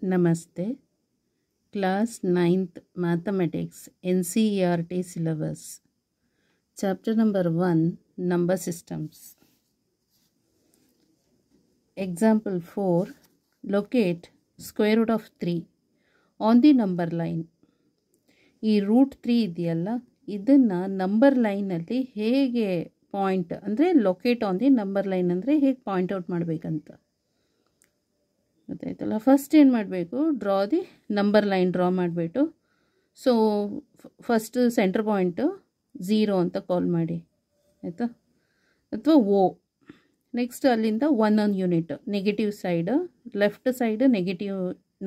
Namaste. Class 9th Mathematics NCERT syllabus. Chapter number 1 Number Systems. Example 4. Locate square root of 3 on the number line. ಈ root 3 ಇದೆಯಲ್ಲ, ಇದನ್ನು number ಲೈನಲ್ಲಿ ಹೇಗೆ point ಅಂದರೆ locate on the number line ಅಂದರೆ ಹೇಗೆ point out ಮಾಡಬೇಕಂತ ಗೊತ್ತಾಯ್ತಲ್ಲ. ಫಸ್ಟ್ ಏನು ಮಾಡಬೇಕು, draw the number line draw ಮಾಡಿಬಿಟ್ಟು, ಸೊ ಫಸ್ಟ್ ಸೆಂಟರ್ ಪಾಯಿಂಟು 0 ಅಂತ ಕಾಲ್ ಮಾಡಿ ಆಯಿತಾ, ಅಥವಾ ಓ. ನೆಕ್ಸ್ಟ್ ಅಲ್ಲಿಂದ 1 unit negative side, left side negative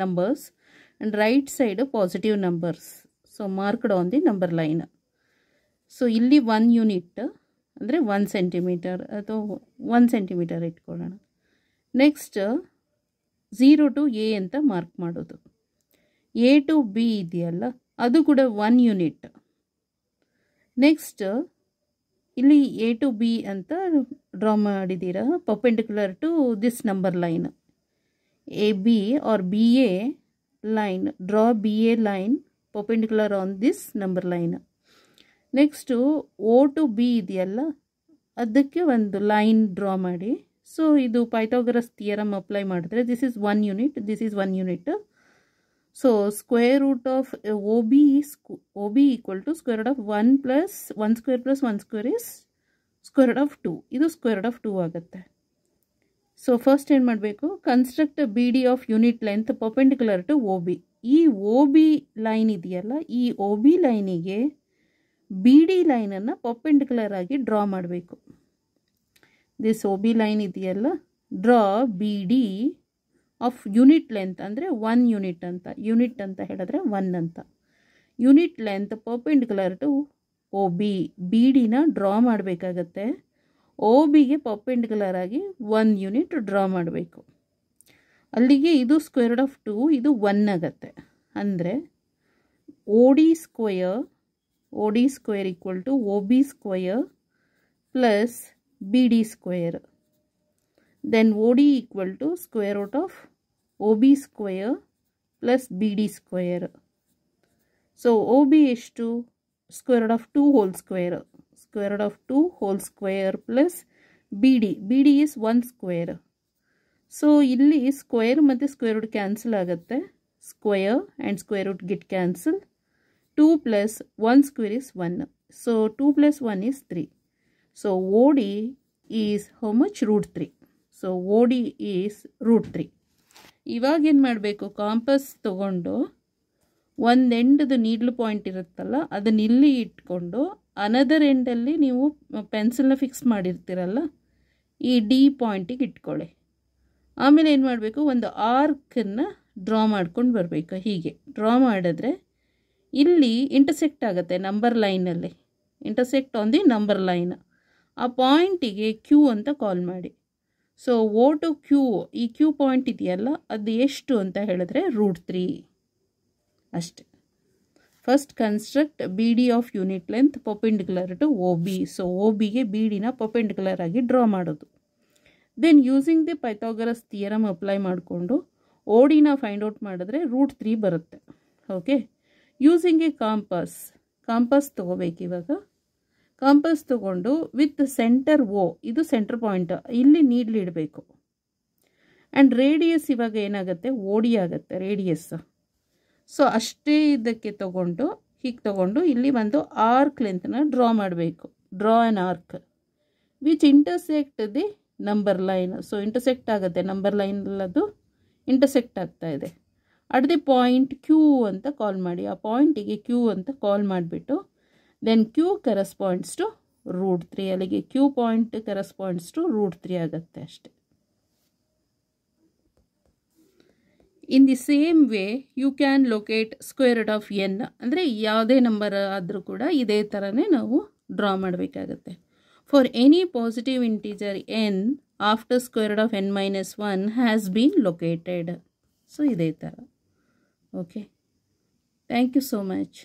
numbers and right side positive numbers. So marked on the number line. So ಇಲ್ಲಿ 1 unit ಅಂದರೆ 1 centimetre ಅಥವಾ 1 centimetre ಇಟ್ಕೊಳ್ಳೋಣ. ನೆಕ್ಸ್ಟ್ 0 to A ಅಂತ ಮಾರ್ಕ್ ಮಾಡೋದು. A to B ಇದೆಯಲ್ಲ, ಅದು ಕೂಡ 1 ಯೂನಿಟ್. ನೆಕ್ಸ್ಟ್ ಇಲ್ಲಿ A to B ಅಂತ ಡ್ರಾ ಮಾಡಿದ್ದೀರಾ, perpendicular to this number line. AB or BA line, draw BA line perpendicular on this number line. Next O to B ಇದೆಯಲ್ಲ, ಅದಕ್ಕೆ ಒಂದು ಲೈನ್ ಡ್ರಾ ಮಾಡಿ. ಸೊ ಇದು ಪೈಥಾಗರಸ್ ಥಿಯರಮ್ ಅಪ್ಲೈ ಮಾಡಿದ್ರೆ this is 1 unit, this is 1 unit. So square root of O B equal to square root of 1 plus 1 square plus 1 square is square root of 2. ಇದು square root of 2 ಆಗುತ್ತೆ. So first ಏನು ಮಾಡಬೇಕು, construct B D of unit length perpendicular to O B. ಈ O B line ಇದೆಯಲ್ಲ, ಈ O B ಲೈನಿಗೆ B D ಲೈನನ್ನು perpendicular ಆಗಿ ಡ್ರಾ ಮಾಡಬೇಕು. ದಿಸ್ ಒ ಬಿ ಲೈನ್ ಇದೆಯಲ್ಲ, draw B D of unit length ಅಂದರೆ 1 ಯೂನಿಟ್ ಅಂತ, ಯೂನಿಟ್ ಅಂತ ಹೇಳಿದ್ರೆ 1 ಅಂತ. Unit length perpendicular to O B, B ಡಿನ ಡ್ರಾ ಮಾಡಬೇಕಾಗತ್ತೆ. ಒ ಬಿಗೆ ಪರ್ಪೆಂಡಿಕ್ಯುಲರ್ ಆಗಿ 1 ಯೂನಿಟ್ ಡ್ರಾ ಮಾಡಬೇಕು. ಅಲ್ಲಿಗೆ ಇದು ಸ್ಕ್ವೇರ್ ರೂಟ್ ಆಫ್ 2, ಇದು 1 ಆಗುತ್ತೆ. ಅಂದರೆ O D square equal to O B square plus B D square. Then O D equal to square root of O B square plus B D square. So O B ಎಷ್ಟು, square root of 2 whole square, square root of 2 whole square plus B D is 1 square. So ಇಲ್ಲಿ square ಮತ್ತು square root cancel ಆಗುತ್ತೆ, square and square root get cancel. 2 plus 1 square is 1. So 2 plus 1 is 3. So O D is how much, root 3. So O D is root 3. ಇವಾಗ ಏನು ಮಾಡಬೇಕು, campus ತೊಗೊಂಡು ಒಂದು ಎಂಡದು needle point ಇರುತ್ತಲ್ಲ, ಅದನ್ನ ಇಲ್ಲಿ ಇಟ್ಕೊಂಡು ಅನದರ್ ಎಂಡಲ್ಲಿ ನೀವು ಪೆನ್ಸಿಲ್ನ ಫಿಕ್ಸ್ ಮಾಡಿರ್ತೀರಲ್ಲ, ಈ ಡಿ ಪಾಯಿಂಟಿಗೆ ಇಟ್ಕೊಳ್ಳಿ. ಆಮೇಲೆ ಏನು ಮಾಡಬೇಕು, ಒಂದು ಆರ್ಕನ್ನು ಡ್ರಾ ಮಾಡ್ಕೊಂಡು ಬರಬೇಕು. ಹೀಗೆ ಡ್ರಾ ಮಾಡಿದ್ರೆ ಇಲ್ಲಿ ಇಂಟರ್ಸೆಕ್ಟ್ ಆಗುತ್ತೆ ನಂಬರ್ ಲೈನಲ್ಲಿ, intersect on the number line. ಆ ಪಾಯಿಂಟಿಗೆ ಕ್ಯೂ ಅಂತ ಕಾಲ್ ಮಾಡಿ. ಸೊ ಓ ಟು ಕ್ಯೂ, ಈ ಕ್ಯೂ ಪಾಯಿಂಟ್ ಇದೆಯಲ್ಲ, ಅದು ಎಷ್ಟು ಅಂತ ಹೇಳಿದ್ರೆ ರೂಟ್ 3 ಅಷ್ಟೆ. First construct B D of unit length perpendicular to O B. So O ಬಿಗೆ ಬಿ ಡಿನ ಪರ್ಪೆಂಡಿಕ್ಯುಲರ್ ಆಗಿ ಡ್ರಾ ಮಾಡೋದು. Then using the Pythagoras theorem apply ಮಾಡಿಕೊಂಡು ಒ ಡಿನ ಫೈಂಡ್ ಔಟ್ ಮಾಡಿದ್ರೆ ರೂಟ್ 3 ಬರುತ್ತೆ. ಓಕೆ, ಯೂಸಿಂಗ್ ಎ ಕಾಂಪಸ್ ತೊಗೋಬೇಕು. ಇವಾಗ ಕಾಂಪಸ್ ತೊಗೊಂಡು ವಿತ್ ಸೆಂಟರ್ ಓ, ಇದು ಸೆಂಟರ್ ಪಾಯಿಂಟ್, ಇಲ್ಲಿ ನೀಡ್ಲ್ ಇಡಬೇಕು. ಆ್ಯಂಡ್ ರೇಡಿಯಸ್ ಇವಾಗ ಏನಾಗುತ್ತೆ, ಓ ಡಿ ಆಗುತ್ತೆ ರೇಡಿಯಸ್. ಸೊ ಅಷ್ಟೇ ಇದಕ್ಕೆ ತೊಗೊಂಡು ಹೀಗೆ ತೊಗೊಂಡು ಇಲ್ಲಿ ಒಂದು ಆರ್ಕ್ ಲೆಂತ್ನ ಡ್ರಾ ಮಾಡಬೇಕು. Draw an arc which intersect the number line. So intersect ಆಗುತ್ತೆ, ನಂಬರ್ ಲೈನ್ ಅದು ಇಂಟರ್ಸೆಕ್ಟ್ ಆಗ್ತಾ ಇದೆ. ಅಟ್ ದಿ ಪಾಯಿಂಟ್ ಕ್ಯೂ ಅಂತ ಕಾಲ್ ಮಾಡಿ. ಆ ಪಾಯಿಂಟಿಗೆ ಕ್ಯೂ ಅಂತ ಕಾಲ್ ಮಾಡಿಬಿಟ್ಟು then Q corresponds to root 3. ಅಲ್ಲಿಗೆ Q point corresponds to root 3 ಆಗುತ್ತೆ ಅಷ್ಟೆ. In the same way you can locate square root of N. ಅಂದರೆ ಯಾವುದೇ ನಂಬರ್ ಆದರೂ ಕೂಡ ಇದೇ ಥರನೇ ನಾವು ಡ್ರಾ ಮಾಡಬೇಕಾಗತ್ತೆ. For any positive integer N after square root of n-1 has been located. So ಇದೇ ಥರ. Okay, thank you so much.